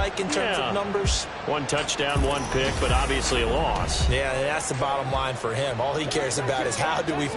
like in terms of numbers? One touchdown, one pick, but obviously a loss. Yeah, that's the bottom line for him. All he cares about is how do we...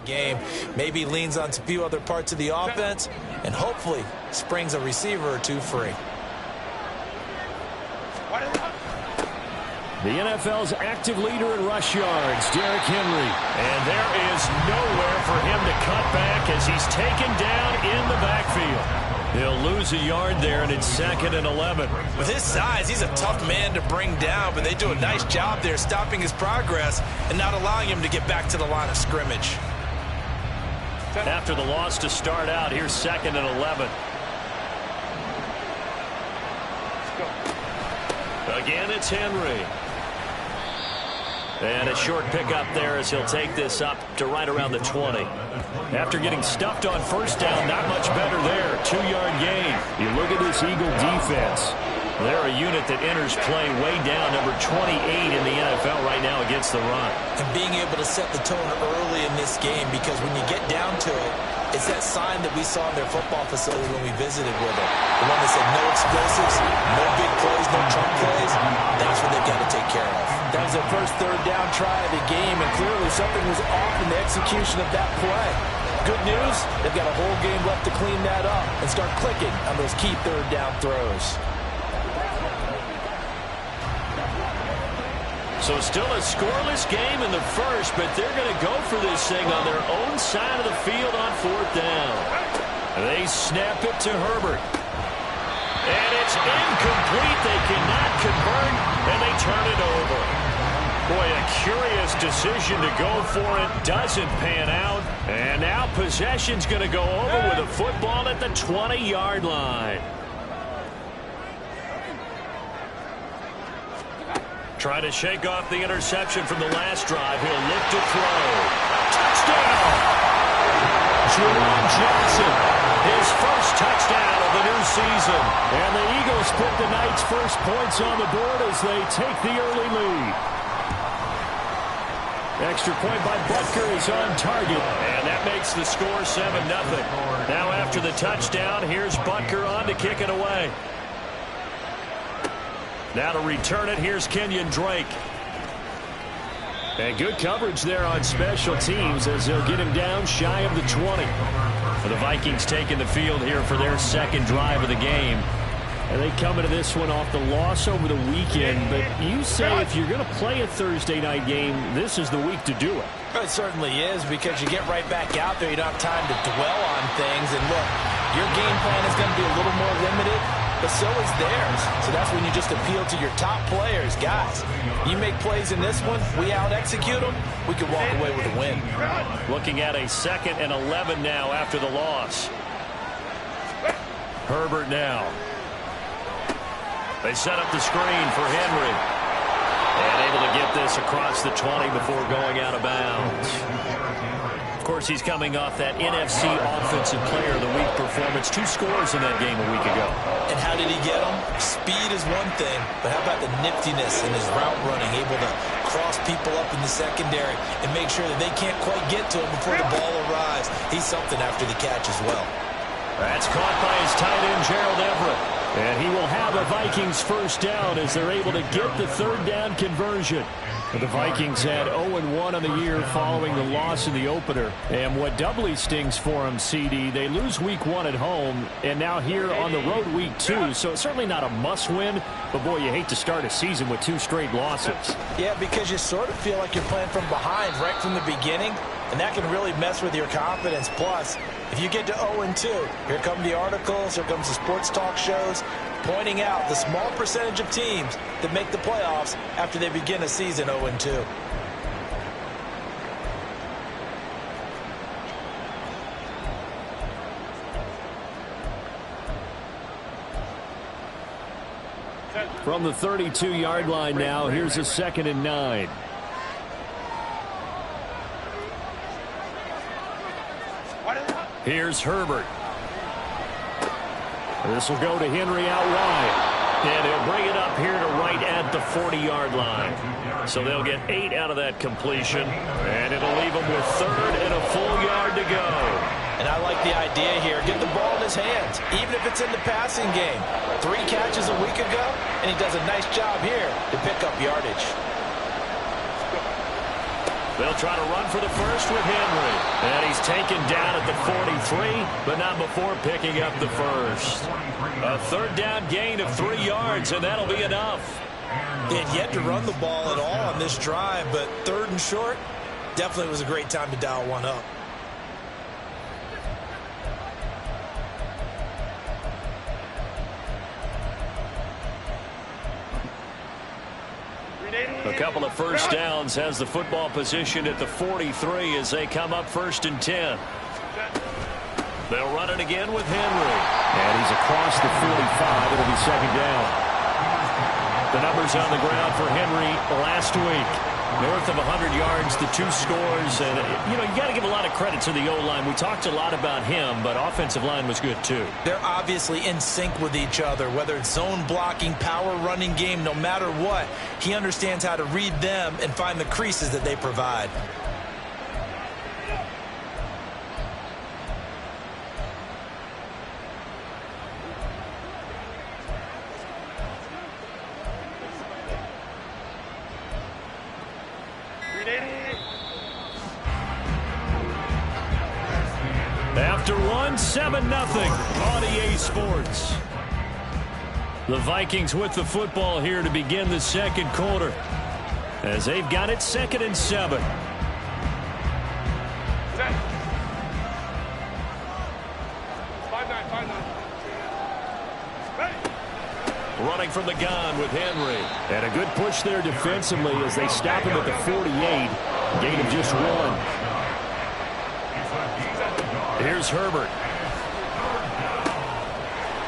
game, maybe leans on a few other parts of the offense, and hopefully springs a receiver or two free. The NFL's active leader in rush yards, Derrick Henry. And there is nowhere for him to cut back as he's taken down in the backfield. He'll lose a yard there, and it's 2nd and 11. With his size, he's a tough man to bring down, but they do a nice job there stopping his progress and not allowing him to get back to the line of scrimmage. After the loss to start out, here's 2nd and 11. Again, it's Henry. And a short pickup there as he'll take this up to right around the 20. After getting stuffed on first down, not much better there. 2-yard gain. You look at this Eagle defense. They're a unit that enters play way down, number 28 in the NFL right now against the run. And being able to set the tone early in this game, because when you get down to it, it's that sign that we saw in their football facility when we visited with them. The one that said no explosives, no big plays, no trunk plays. That's what they've got to take care of. That was their first third-down try of the game, and clearly something was off in the execution of that play. Good news, they've got a whole game left to clean that up and start clicking on those key third-down throws. So still a scoreless game in the first, but they're going to go for this thing on their own side of the field on 4th down. They snap it to Herbert. And it's incomplete. They cannot convert, and they turn it over. Boy, a curious decision to go for it. Doesn't pan out. And now possession's going to go over with a football at the 20-yard line. Trying to shake off the interception from the last drive. He'll look to throw. Touchdown! Jerome Johnson, his first touchdown of the new season. And the Eagles put the night's first points on the board as they take the early lead. Extra point by Butker is on target. And that makes the score 7-0. Now after the touchdown, here's Butker on to kick it away. Now to return it, here's Kenyon Drake. And good coverage there on special teams as they'll get him down shy of the 20. For the Vikings taking the field here for their second drive of the game. And they come into this one off the loss over the weekend. But you say if you're going to play a Thursday night game, this is the week to do it. It certainly is, because you get right back out there. You don't have time to dwell on things. And look, your game plan is going to be a little more limited, but so is theirs. So that's when you just appeal to your top players. Guys, you make plays in this one, we out-execute them, we can walk away with a win. Looking at a 2nd and 11 now after the loss. Herbert now. They set up the screen for Henry. And able to get this across the 20 before going out of bounds. course, he's coming off that NFC Offensive Player of the Week performance. 2 scores in that game a week ago. And how did he get them? Speed is one thing, but how about the niftiness in his route running, able to cross people up in the secondary and make sure that they can't quite get to him before the ball arrives. He's something after the catch as well. That's caught by his tight end, Gerald Everett. And he will have a Vikings first down as they're able to get the third down conversion. The Vikings had 0-1 on the year following the loss in the opener. And what doubly stings for them, CD, they lose week 1 at home, and now here on the road week 2. So it's certainly not a must-win, but boy, you hate to start a season with 2 straight losses. Yeah, because you sort of feel like you're playing from behind right from the beginning, and that can really mess with your confidence. Plus, if you get to 0-2, here come the articles, here comes the sports talk shows, pointing out the small percentage of teams that make the playoffs after they begin a season 0-2. From the 32-yard line now, here's a 2nd and 9. Here's Herbert. This will go to Henry out wide. And he'll bring it up here to right at the 40-yard line. So they'll get 8 out of that completion. And it'll leave them with 3rd and a full yard to go. And I like the idea here. Get the ball in his hands, even if it's in the passing game. 3 catches a week ago, and he does a nice job here to pick up yardage. They'll try to run for the first with Henry. And he's taken down at the 43, but not before picking up the first. A 3rd down gain of 3 yards, and that'll be enough. They had yet to run the ball at all on this drive, but 3rd and short, definitely was a great time to dial one up. A couple of first downs has the football position at the 43 as they come up 1st and 10. They'll run it again with Henry. And he's across the 45. It'll be 2nd down. The numbers on the ground for Henry last week. North of 100 yards, the 2 scores. And, you know, you got to give a lot of credit to the O-line. We talked a lot about him, but offensive line was good, too. They're obviously in sync with each other, whether it's zone blocking, power running game, no matter what. He understands how to read them and find the creases that they provide. After one, 7-0 on EA Sports. The Vikings with the football here to begin the 2nd quarter, as they've got it 2nd and 7. Running from the gun with Henry. And a good push there defensively as they stop him at the 48. Gain of just 1. Here's Herbert.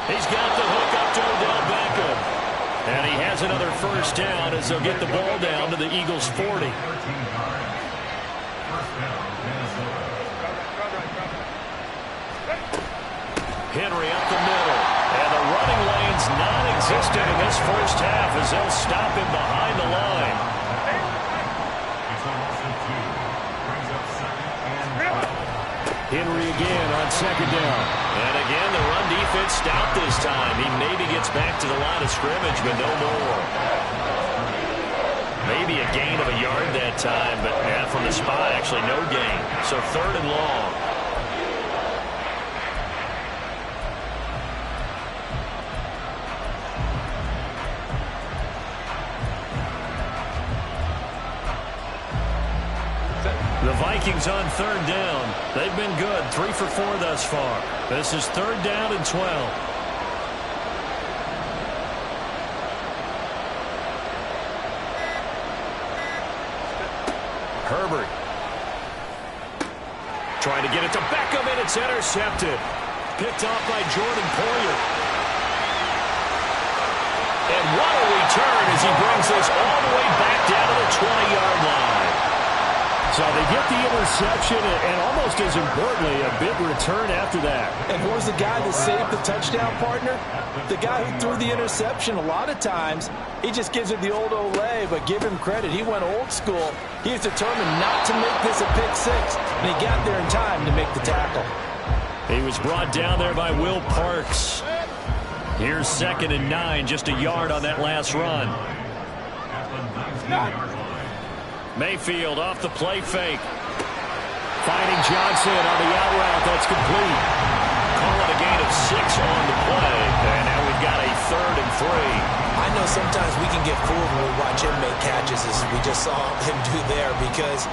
He's got the hook up to Odell Beckham. And he has another first down as they'll get the ball down to the Eagles' 40. Henry up the middle. And the running lane's non-existent in this first half as they'll stop him behind the line. Henry again on 2nd down. And again, the run defense stout this time. He maybe gets back to the line of scrimmage, but no more. Maybe a gain of a yard that time, but from the spot, actually no gain. So 3rd and long. The Vikings on 3rd down. They've been good, 3 for 4 thus far. This is 3rd down and 12. Herbert. Trying to get it to Beckham, and it's intercepted. Picked off by Jordan Poyer. And what a return as he brings this all the way back down to the 20-yard line. So they get the interception, and almost as importantly, a big return after that. And who was the guy that saved the touchdown, partner? The guy who threw the interception. A lot of times, he just gives it the old Olay, but give him credit. He went old school. He was determined not to make this a pick six, and he got there in time to make the tackle. He was brought down there by Will Parks. Here's 2nd and 9, just a yard on that last run. Mayfield off the play fake. Finding Johnson on the out route. That's complete. Call it a gain of 6 on the play. And now we've got a 3rd and 3. I know sometimes we can get fooled when we watch him make catches, as we just saw him do there, because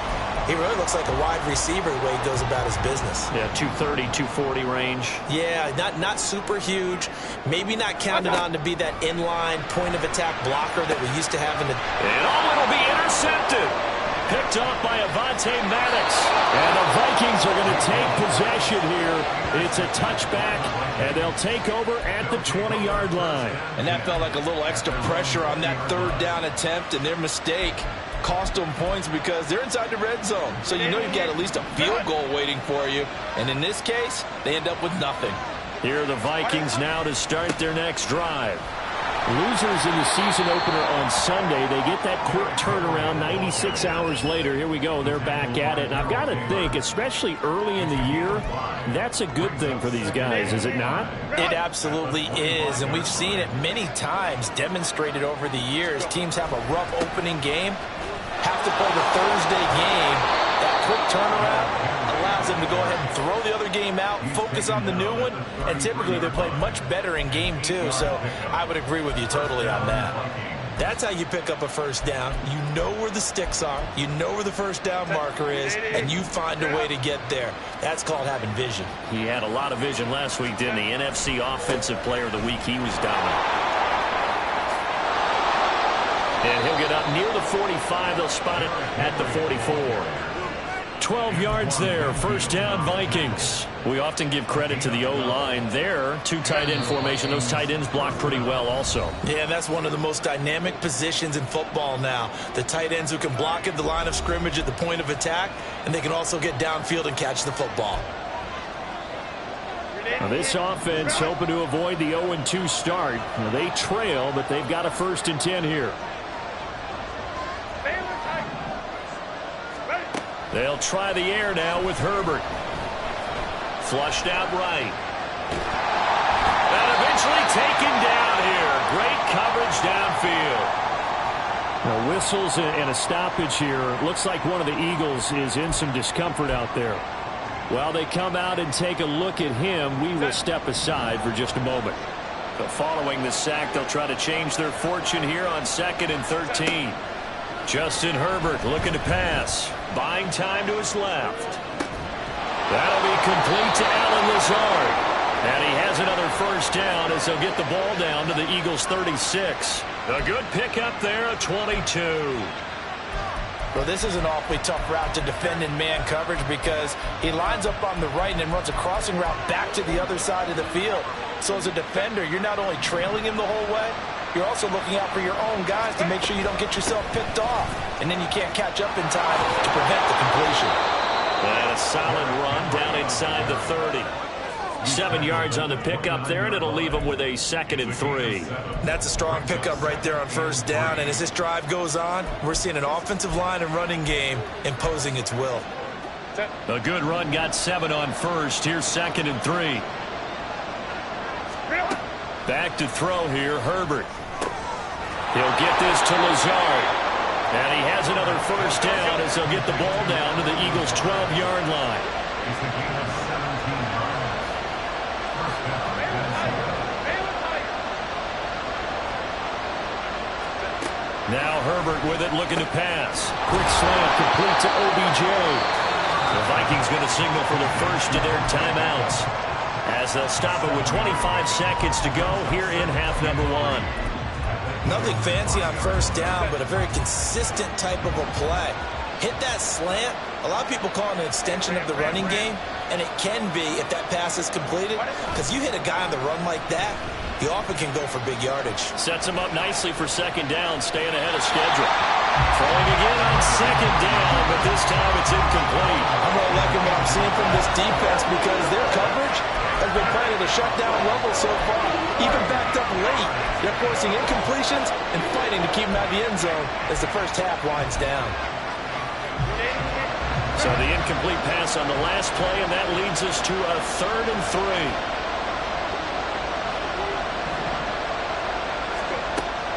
he really looks like a wide receiver the way he goes about his business. Yeah, 230, 240 range. Yeah, not super huge. Maybe not counted on to be that inline point-of-attack blocker that we used to have in the... And it'll be intercepted. Picked off by Avonte Maddox. And the Vikings are going to take possession here. It's a touchback, and they'll take over at the 20-yard line. And that felt like a little extra pressure on that 3rd down attempt, and their mistake cost them points because they're inside the red zone. So you know you've got at least a field goal waiting for you. And in this case, they end up with nothing. Here are the Vikings now to start their next drive. Losers in the season opener on Sunday. They get that quick turnaround 96 hours later. Here we go. They're back at it. And I've got to think, especially early in the year, that's a good thing for these guys, is it not? It absolutely is. And we've seen it many times demonstrated over the years. Teams have a rough opening game, have to play the Thursday game. That quick turnaround allows them to go ahead and throw the other game out, focus on the new one, and typically they play much better in game 2. So I would agree with you totally on that. That's how you pick up a first down. You know where the sticks are, you know where the first down marker is, and you find a way to get there. That's called having vision. He had a lot of vision last week, didn't he? NFC Offensive Player of the Week. He was dominant. And he'll get up near the 45. They'll spot it at the 44. 12 yards there. First down, Vikings. We often give credit to the O-line there. 2 tight end formation. Those tight ends block pretty well also. Yeah, that's one of the most dynamic positions in football now. The tight ends who can block at the line of scrimmage at the point of attack, and they can also get downfield and catch the football. Now this offense hoping to avoid the 0-2 start. Now they trail, but they've got a 1st and 10 here. They'll try the air now with Herbert. Flushed out right. And eventually taken down here. Great coverage downfield. Now whistles and a stoppage here. Looks like one of the Eagles is in some discomfort out there. While they come out and take a look at him, we will step aside for just a moment. But following the sack, they'll try to change their fortune here on 2nd and 13. Justin Herbert looking to pass. Buying time to his left. That'll be complete to Allen Lazard. And he has another first down as they'll get the ball down to the Eagles' 36. A good pickup there, a 22. Well, this is an awfully tough route to defend in man coverage because he lines up on the right and then runs a crossing route back to the other side of the field. So as a defender, you're not only trailing him the whole way, you're also looking out for your own guys to make sure you don't get yourself picked off. And then you can't catch up in time to prevent the completion. And a solid run down inside the 30. 7 yards on the pickup there, and it'll leave them with a 2nd and 3. That's a strong pickup right there on first down. And as this drive goes on, we're seeing an offensive line and running game imposing its will. A good run, got 7 on first. Here's 2nd and 3. Back to throw here, Herbert. He'll get this to Lazard. And he has another first down as they'll get the ball down to the Eagles' 12-yard line. Now Herbert with it, looking to pass. Quick slant, complete to OBJ. The Vikings going to signal for the first of their timeouts as they'll stop it with 25 seconds to go here in half number 1. Nothing fancy on first down, but a very consistent type of a play. Hit that slant. A lot of people call it an extension of the running game, and it can be if that pass is completed, because you hit a guy on the run like that, He often can go for big yardage. Sets him up nicely for second down, staying ahead of schedule. Throwing again on second down, but this time it's incomplete. I'm really liking what I'm seeing from this defense because their coverage has been playing at a shutdown level so far. Even backed up late, they're forcing incompletions and fighting to keep them out of the end zone as the first half winds down. So the incomplete pass on the last play, and that leads us to a 3rd and 3.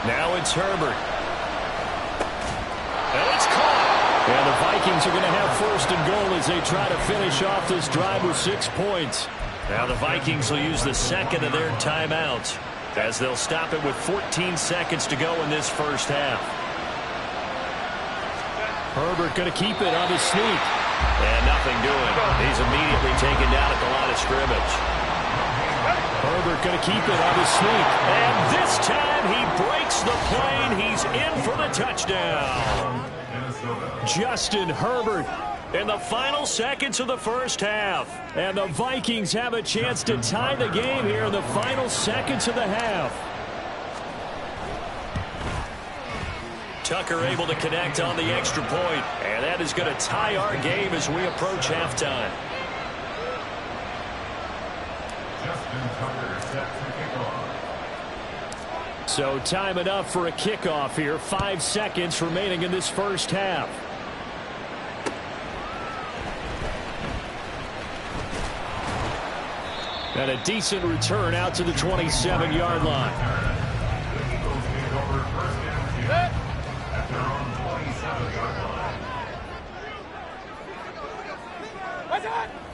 Now it's Herbert. And it's caught. And the Vikings are going to have 1st and goal as they try to finish off this drive with 6 points. Now the Vikings will use the 2nd of their timeouts as they'll stop it with 14 seconds to go in this first half. Herbert going to keep it on his sneak. And nothing doing. He's immediately taken down at the line of scrimmage. Herbert going to keep it on his sneak. And this time he breaks the plane. He's in for the touchdown. Justin Herbert in the final seconds of the first half. And the Vikings have a chance to tie the game here in the final seconds of the half. Tucker able to connect on the extra point. And that is going to tie our game as we approach halftime. So time enough for a kickoff here. 5 seconds remaining in this first half. And a decent return out to the 27-yard line.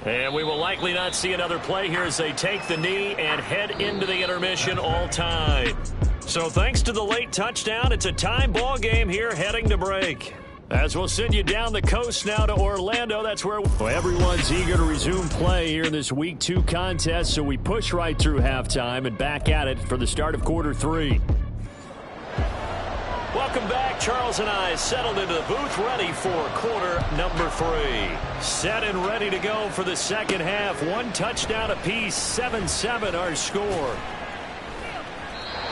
And we will likely not see another play here as they take the knee and head into the intermission all time. So thanks to the late touchdown, it's a time ball game here heading to break. As we'll send you down the coast now to Orlando. That's where everyone's eager to resume play here in this Week 2 contest. So we push right through halftime and back at it for the start of quarter 3. Welcome back. Charles and I settled into the booth ready for quarter number 3. Set and ready to go for the second half. 1 touchdown apiece, 7-7 our score.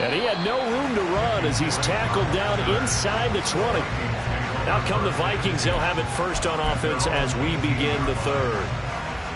And he had no room to run as he's tackled down inside the 20. Now come the Vikings. They'll have it first on offense as we begin the third.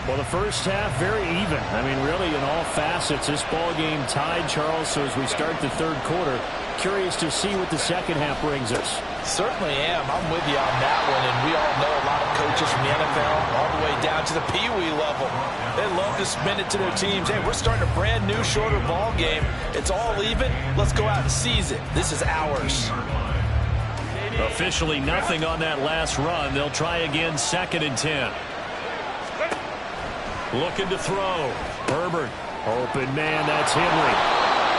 Well, the first half, very even. I mean, really, in all facets, this ball game tied, Charles. So as we start the third quarter, curious to see what the second half brings us. Certainly am. I'm with you on that one. And we all know a lot of coaches from the NFL all the way down to the Pee-wee level. They love to spin it to their teams. Hey, we're starting a brand new, shorter ball game. It's all even. Let's go out and seize it. This is ours. Officially nothing on that last run. They'll try again, 2nd and 10. Looking to throw. Herbert. Open man, that's Henry.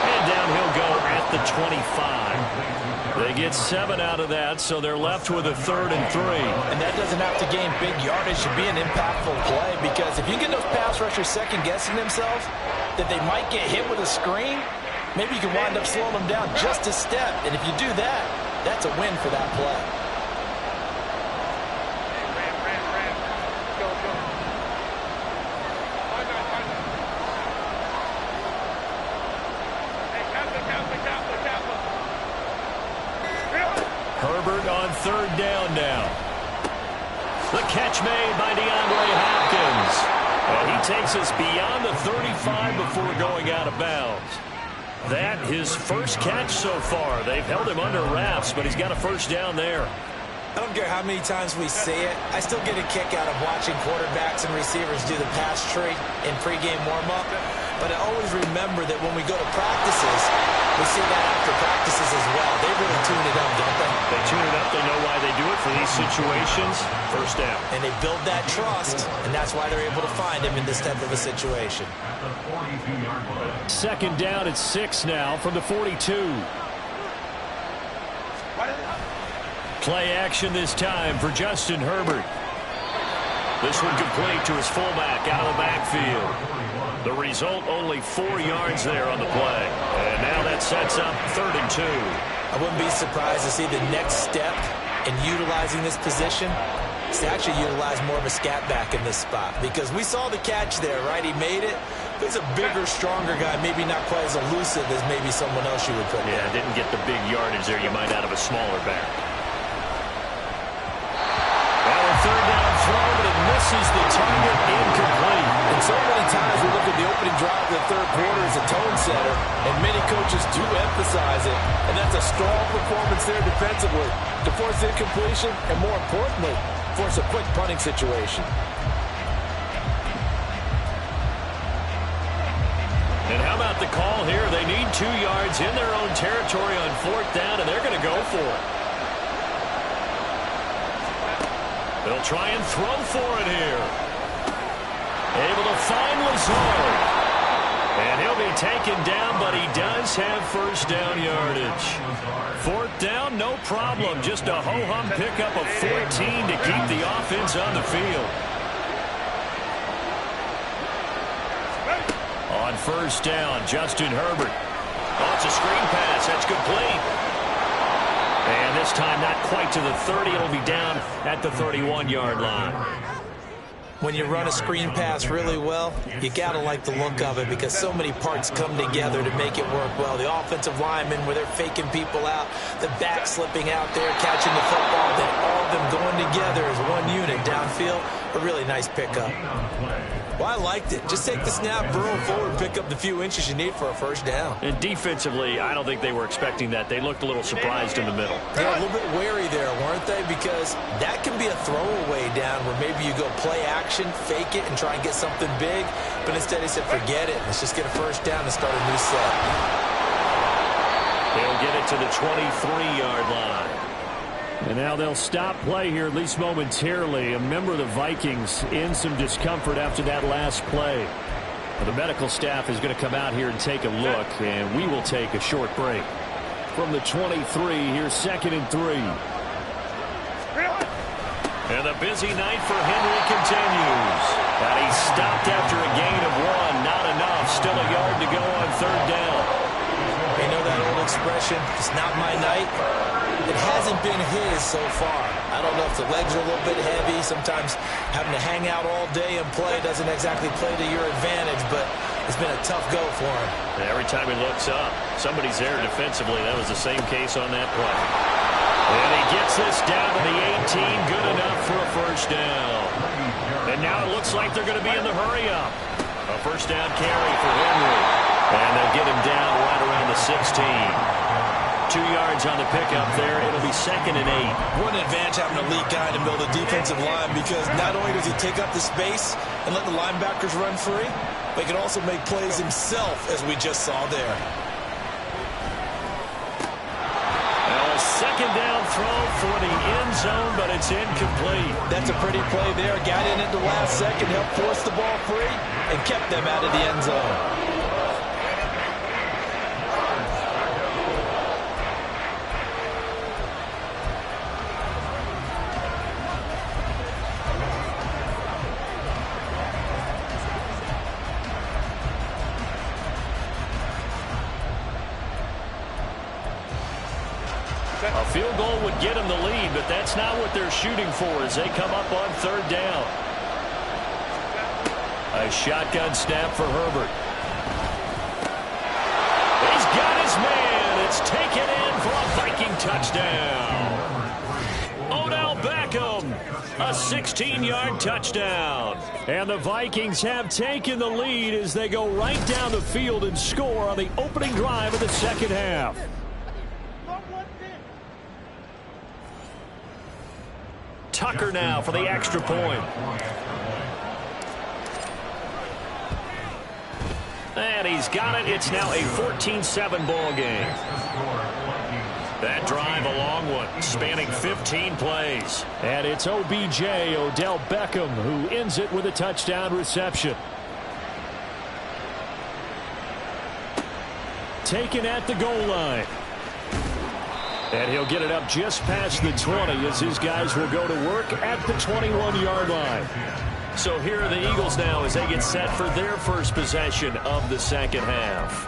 And down he'll go at the 25. They get 7 out of that, so they're left with a 3rd and 3. And that doesn't have to gain big yardage to be an impactful play, because if you get those pass rushers second-guessing themselves that they might get hit with a screen, maybe you can wind up slowing them down just a step. And if you do that, that's a win for that play. Herbert on 3rd down now. The catch made by DeAndre Hopkins. And he takes us beyond the 35 before going out of bounds. That his first catch so far. They've held him under wraps, but he's got a first down there. I don't care how many times we see it. I still get a kick out of watching quarterbacks and receivers do the pass tree in pregame warm-up. But I always remember that when we go to practices, we see that after practices as well. They really tune it up, don't they? They tune it up. They know why they do it for these situations. First down. And they build that trust, and that's why they're able to find him in this type of a situation. 2nd down at 6 now from the 42. Play action this time for Justin Herbert. This one complete to his fullback out of the backfield. The result, only 4 yards there on the play. And now that sets up 3rd and 2. I wouldn't be surprised to see the next step in utilizing this position is to actually utilize more of a scat back in this spot. Because we saw the catch there, right? He made it. He's a bigger, stronger guy, maybe not quite as elusive as maybe someone else you would put there. Yeah, didn't get the big yardage there you might out of a smaller back. Now a third down throw, but it misses the target, incomplete. And so many times we look at the opening drive of the third quarter as a tone setter, and many coaches do emphasize it, and that's a strong performance there defensively to force incompletion and, more importantly, force a quick punting situation. And how about the call here? They need 2 yards in their own territory on fourth down, and they're going to go for it. They'll try and throw for it here. Able to find Lazard. And he'll be taken down, but he does have first down yardage. Fourth down, no problem. Just a ho-hum pickup of 14 to keep the offense on the field. On first down, Justin Herbert. Oh, it's a screen pass. That's complete. And this time not quite to the 30. It'll be down at the 31-yard line. When you run a screen pass really well, you got to like the look of it because so many parts come together to make it work well. The offensive linemen, where they're faking people out, the back slipping out there, catching the football, then all of them going together as one unit downfield. A really nice pickup. Well, I liked it. Just take the snap, burrow forward, pick up the few inches you need for a first down. And defensively, I don't think they were expecting that. They looked a little surprised in the middle. They were a little bit wary there, weren't they? Because that can be a throwaway down where maybe you go play action, fake it, and try and get something big. But instead, they said, forget it. Let's just get a first down and start a new set. They'll get it to the 23-yard line. And now they'll stop play here, at least momentarily. A member of the Vikings in some discomfort after that last play. Well, the medical staff is going to come out here and take a look, and we will take a short break. From the 23, here's 2nd and 3. And the busy night for Henry continues. And he's stopped after a gain of 1. Not enough. Still a yard to go on third down. You know that old expression, it's not my night? It hasn't been his so far. I don't know if the legs are a little bit heavy. Sometimes having to hang out all day and play doesn't exactly play to your advantage, but it's been a tough go for him. And every time he looks up, somebody's there defensively. That was the same case on that play. And he gets this down to the 18. Good enough for a first down. And now it looks like they're going to be in the hurry-up. A first down carry for Henry. And they'll get him down right around the 16. 2 yards on the pickup there. It'll be 2nd and 8. What an advantage having an elite guy to build a defensive line, because not only does he take up the space and let the linebackers run free, but he can also make plays himself, as we just saw there. Now a 2nd down throw for the end zone, but it's incomplete. That's a pretty play there. Got in at the last second, helped force the ball free, and kept them out of the end zone. A field goal would get them the lead, but that's not what they're shooting for as they come up on third down. A shotgun snap for Herbert. He's got his man. It's taken in for a Viking touchdown. Odell Beckham, a 16-yard touchdown. And the Vikings have taken the lead as they go right down the field and score on the opening drive of the second half. Tucker now for the extra point. And he's got it. It's now a 14-7 ball game. That drive, a long one, spanning 15 plays. And it's OBJ, Odell Beckham, who ends it with a touchdown reception. Taken at the goal line. And he'll get it up just past the 20 as his guys will go to work at the 21-yard line. So here are the Eagles now as they get set for their first possession of the second half.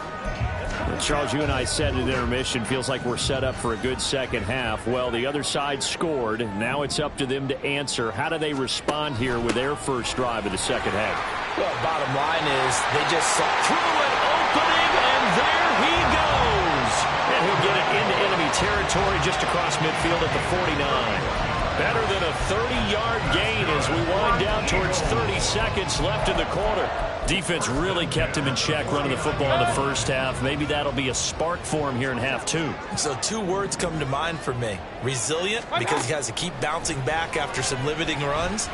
Charles, you and I said at intermission, feels like we're set up for a good second half. Well, the other side scored. Now it's up to them to answer. How do they respond here with their first drive of the second half? Well, bottom line is they just saw through an opening, and there he goes. And he'll get it into enemy territory just across midfield at the 49. Better than a 30-yard gain as we wind down towards 30 seconds left in the quarter. Defense really kept him in check running the football in the first half. Maybe that'll be a spark for him here in half two. So 2 words come to mind for me. Resilient, because he has to keep bouncing back after some limiting runs.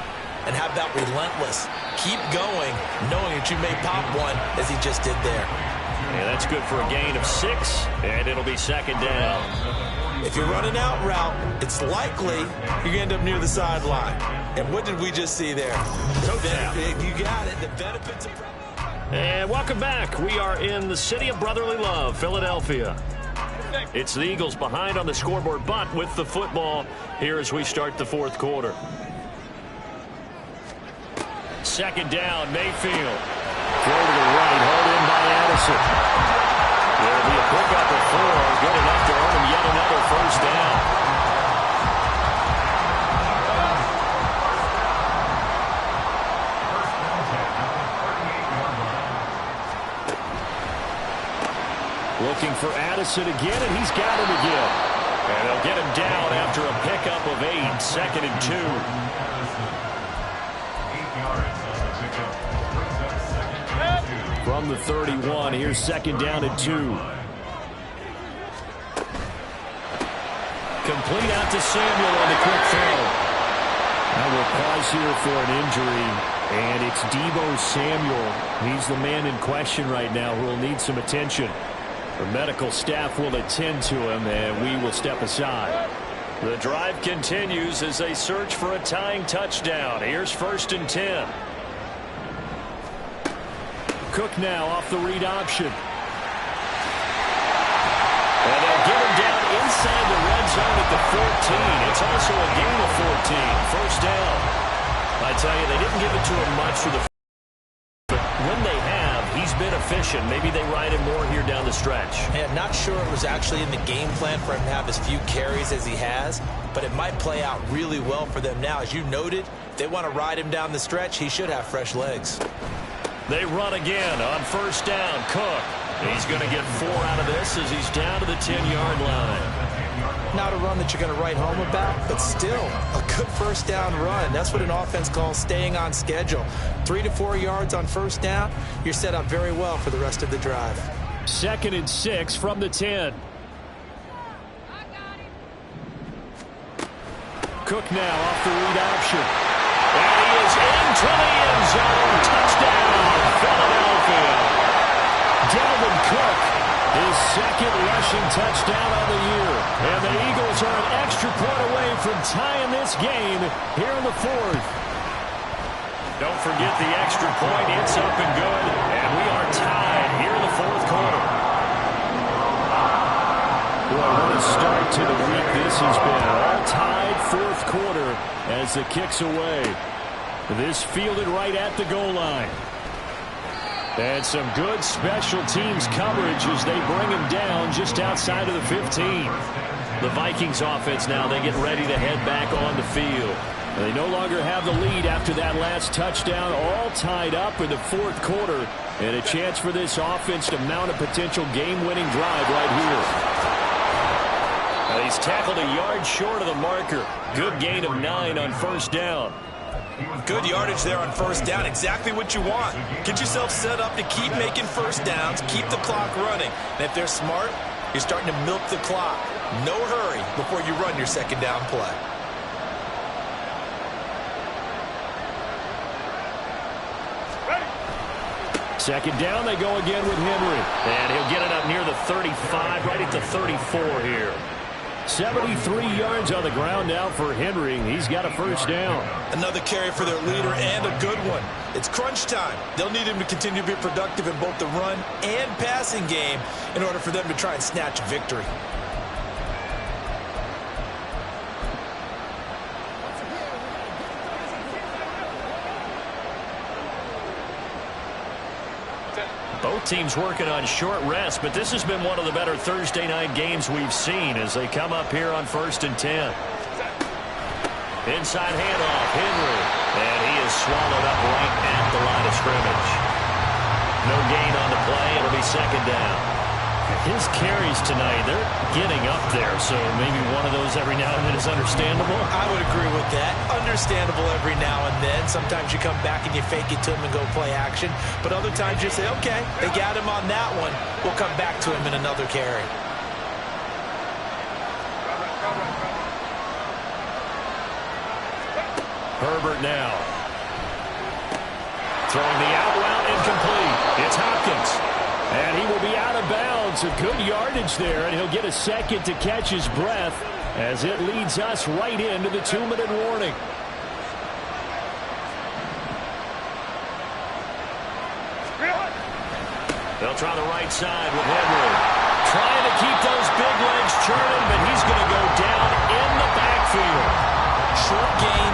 And how about relentless? Keep going, knowing that you may pop one as he just did there. Yeah, that's good for a gain of 6, and it'll be second down. If you're running out route, it's likely you're going to end up near the sideline. And what did we just see there? You got it. The benefits of... And welcome back. We are in the city of brotherly love, Philadelphia. It's the Eagles behind on the scoreboard, but with the football here as we start the fourth quarter. Second down, Mayfield. Throw to the right, hauled in by Addison. There'll be a pickup of 4, good enough to earn him yet another first down. Looking for Addison again, and he's got him again. And they'll get him down after a pickup of 8, second and 2. From the 31, here's second down and 2. Complete out to Samuel on the quick throw. Now we'll pause here for an injury, and it's Deebo Samuel. He's the man in question right now who will need some attention. The medical staff will attend to him, and we will step aside. The drive continues as they search for a tying touchdown. Here's first and 10. Cook now off the read option. And they'll get him down inside the red zone at the 14. It's also a gain of 14. First down. I tell you, they didn't give it to him much for the but when they have, he's been efficient. Maybe they ride him more here down the stretch. I'm not sure it was actually in the game plan for him to have as few carries as he has, but it might play out really well for them now. As you noted, if they want to ride him down the stretch, he should have fresh legs. They run again on first down. Cook. He's going to get 4 out of this as he's down to the 10-yard line. Not a run that you're going to write home about, but still a good first down run. That's what an offense calls staying on schedule. 3 to 4 yards on first down, you're set up very well for the rest of the drive. Second and 6 from the 10. Cook now off the read option. And he is into the end zone. Touchdown, Philadelphia. Dalvin Cook, his second rushing touchdown on the year. And the Eagles are an extra point away from tying this game here in the fourth. Don't forget the extra point. It's up and good. And we are tied here in the fourth quarter. Boy, what a start to the week this has been. All tied fourth quarter as the kick's away. This fielded right at the goal line. And some good special teams coverage as they bring him down just outside of the 15. The Vikings offense now, they get ready to head back on the field. They no longer have the lead after that last touchdown, all tied up in the fourth quarter. And a chance for this offense to mount a potential game-winning drive right here. Now he's tackled a yard short of the marker. Good gain of 9 on first down. Good yardage there on first down. Exactly what you want. Get yourself set up to keep making first downs, keep the clock running. And if they're smart, you're starting to milk the clock. No hurry before you run your second down play. Second down, they go again with Henry. And he'll get it up near the 35, right at the 34 here. 73 yards on the ground now for Henry. He's got a first down. Another carry for their leader and a good one. It's crunch time. They'll need him to continue to be productive in both the run and passing game in order for them to try and snatch victory. Both teams working on short rest, but this has been one of the better Thursday night games we've seen as they come up here on first and 10. Inside handoff, Henry. And he is swallowed up right at the line of scrimmage. No gain on the play. It'll be second down. His carries tonight, they're getting up there, so maybe one of those every now and then is understandable. I would agree with that. Understandable every now and then. Sometimes you come back and you fake it to him and go play action. But other times you say, okay, they got him on that one. We'll come back to him in another carry. Herbert now. Throwing the out route incomplete. It's Hopkins. And he will be out of bounds. A good yardage there, and he'll get a second to catch his breath as it leads us right into the 2-minute warning. They'll try the right side with Henry. Trying to keep those big legs churning, but he's going to go down in the backfield. Short gain,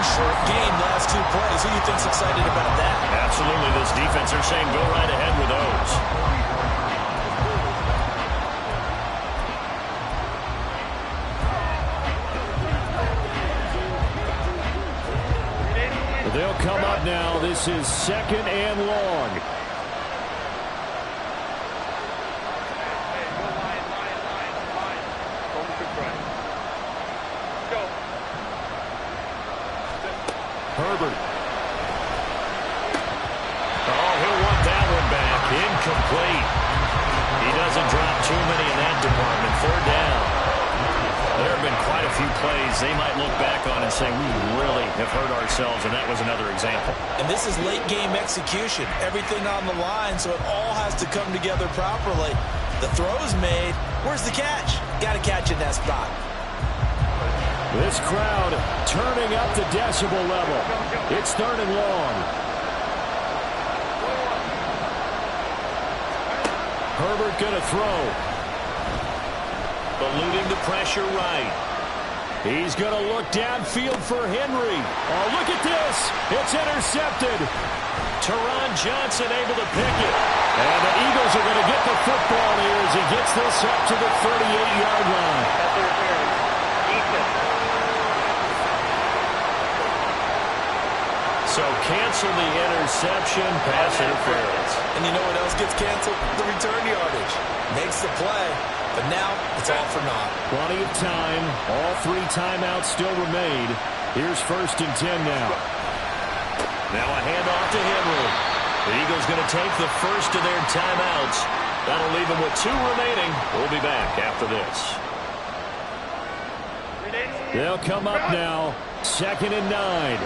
last 2 plays. Who do you think's excited about that? Absolutely. This defense are saying go right ahead with those. They'll come up now. This is second and long. Herbert. Oh, he'll want that one back. Incomplete. He doesn't drop too many in that department. Third down. There have been quite a few plays they might look back on and say, we really have hurt ourselves, and that was another example. And this is late-game execution. Everything on the line, so it all has to come together properly. The throw's made. Where's the catch? Got to catch in that spot. This crowd turning up the decibel level. It's third and long. Herbert going to throw. Eluding the pressure right. He's going to look downfield for Henry. Oh, look at this. It's intercepted. Teron Johnson able to pick it. And the Eagles are going to get the football here as he gets this up to the 38-yard line. So cancel the interception, pass interference. And you know what else gets canceled? The return yardage. Makes the play, but now it's all for naught. Plenty of time. All 3 timeouts still remain. Here's first and 10 now. Now a handoff to Henry. The Eagles going to take the first of their timeouts. That'll leave them with 2 remaining. We'll be back after this. They'll come up now. Second and 9.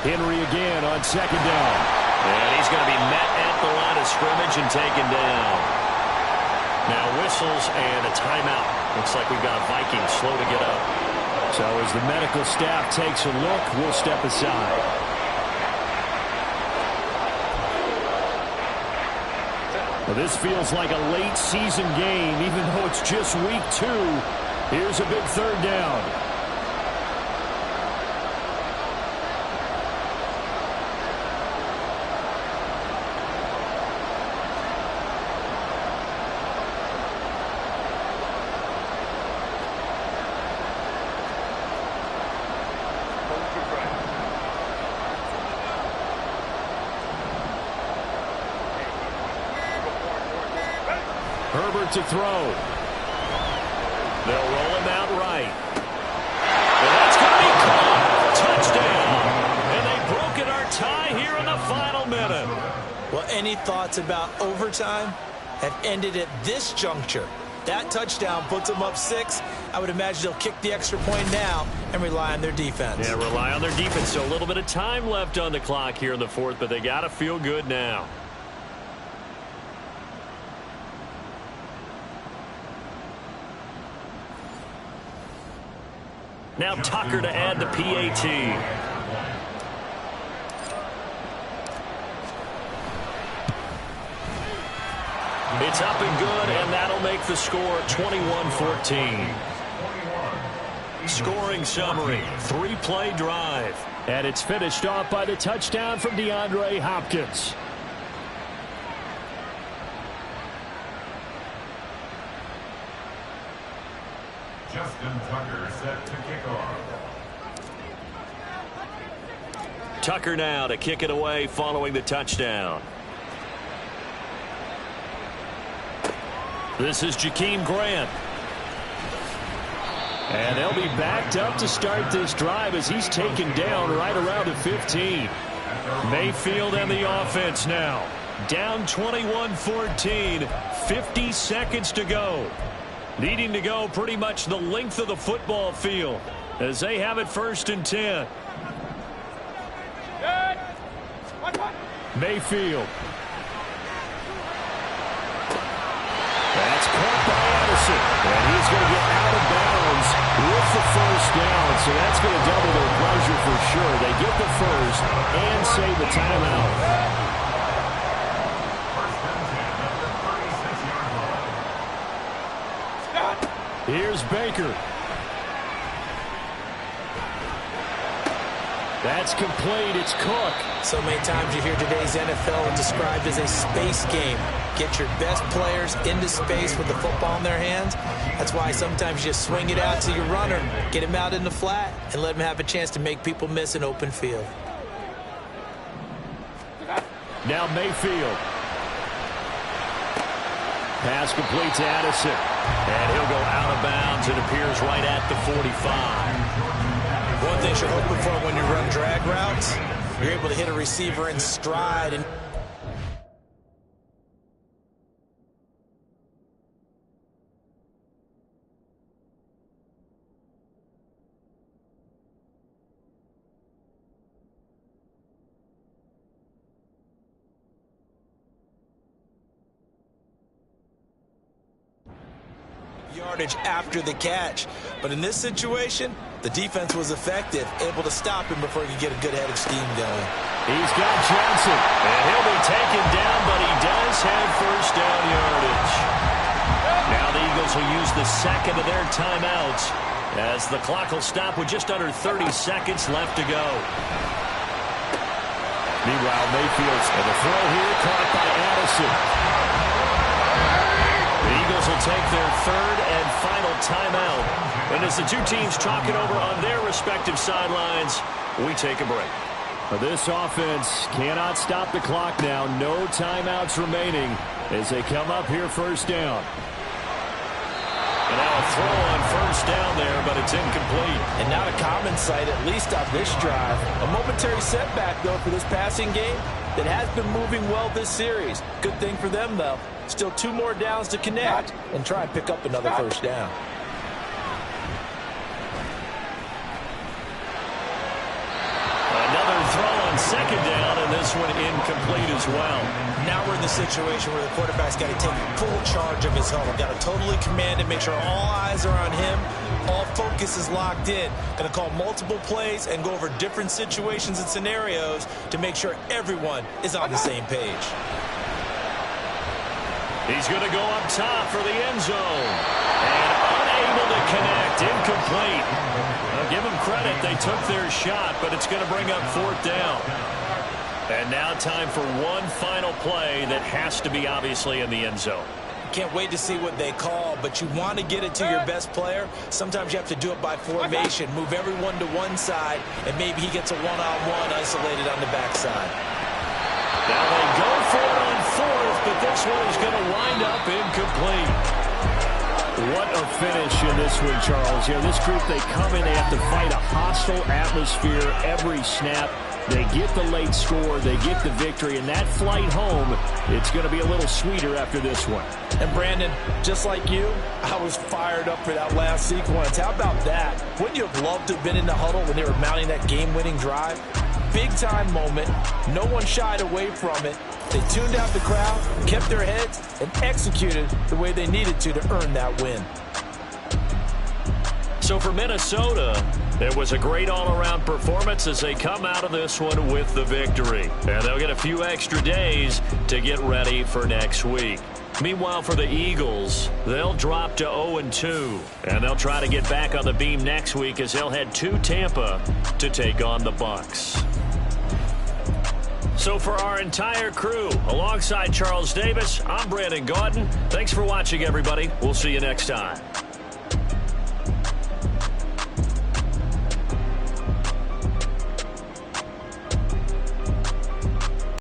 Henry again on second down. And he's going to be met at the line of scrimmage and taken down. Now whistles and a timeout. Looks like we've got a Viking slow to get up. So as the medical staff takes a look, we'll step aside. Well, this feels like a late season game, even though it's just week 2. Here's a big third down. Herbert to throw. They'll roll him out right. And that's going to be caught. Touchdown. And they've broken our tie here in the final minute. Well, any thoughts about overtime have ended at this juncture. That touchdown puts them up 6. I would imagine they'll kick the extra point now and rely on their defense. Yeah, rely on their defense. So a little bit of time left on the clock here in the 4th, but they got to feel good now. Now Tucker to add the PAT. It's up and good, and that'll make the score 21-14. Scoring summary, 3-play drive. And it's finished off by the touchdown from DeAndre Hopkins. Tucker now to kick it away following the touchdown. This is Jakeem Grant. And they'll be backed up to start this drive as he's taken down right around the 15. Mayfield and the offense now. Down 21-14, 50 seconds to go. Needing to go pretty much the length of the football field as they have it 1st and 10. Mayfield. That's caught by Addison. And he's going to get out of bounds with the 1st down. So that's going to double their pleasure for sure. They get the 1st and save the timeout. Here's Baker. That's complete. It's Cook. So many times you hear today's NFL described as a space game. Get your best players into space with the football in their hands. That's why sometimes you just swing it out to your runner, get him out in the flat, and let him have a chance to make people miss an open field. Now Mayfield. Pass complete to Addison. And he'll go out of bounds. It appears right at the 45. One thing you're hoping for when you run drag routes, you're able to hit a receiver in stride. And yardage after the catch. But in this situation, the defense was effective, able to stop him before he could get a good head of steam going. He's got Johnson, and he'll be taken down, but he does have 1st down yardage. Now the Eagles will use the 2nd of their timeouts as the clock will stop with just under 30 seconds left to go. Meanwhile, Mayfield's and the throw here caught by Addison. The Eagles will take their 3rd and final timeout. And as the two teams talk it over on their respective sidelines, we take a break. This offense cannot stop the clock now. No timeouts remaining as they come up here 1st down. And now a throw on 1st down there, but it's incomplete. And not a common sight, at least on this drive. A momentary setback, though, for this passing game that has been moving well this series. Good thing for them, though. Still 2 more downs to connect and try and pick up another 1st down. Another throw on 2nd down, and this one incomplete as well. Now we're in the situation where the quarterback's got to take full charge of his huddle. Got to totally command it, make sure all eyes are on him. All focus is locked in. Going to call multiple plays and go over different situations and scenarios to make sure everyone is on the same page. He's going to go up top for the end zone. And unable to connect. Incomplete. I'll give them credit. They took their shot, but it's going to bring up 4th down. And now time for one final play that has to be obviously in the end zone. Can't wait to see what they call, but you want to get it to your best player. Sometimes you have to do it by formation. Move everyone to one side, and maybe he gets a one-on-one isolated on the backside. Now they go for it on 4th, but this one is going to wind up incomplete. What a finish in this one, Charles. You know, this group, they come in, they have to fight a hostile atmosphere every snap. They get the late score, they get the victory, and that flight home, it's going to be a little sweeter after this one. And Brandon, just like you, I was fired up for that last sequence. How about that? Wouldn't you have loved to have been in the huddle when they were mounting that game-winning drive? Big-time moment. No one shied away from it. They tuned out the crowd, kept their heads, and executed the way they needed to earn that win. So for Minnesota, it was a great all-around performance as they come out of this one with the victory. And they'll get a few extra days to get ready for next week. Meanwhile, for the Eagles, they'll drop to 0-2. And they'll try to get back on the beam next week as they'll head to Tampa to take on the Bucs. So for our entire crew, alongside Charles Davis, I'm Brandon Gaudin. Thanks for watching, everybody. We'll see you next time.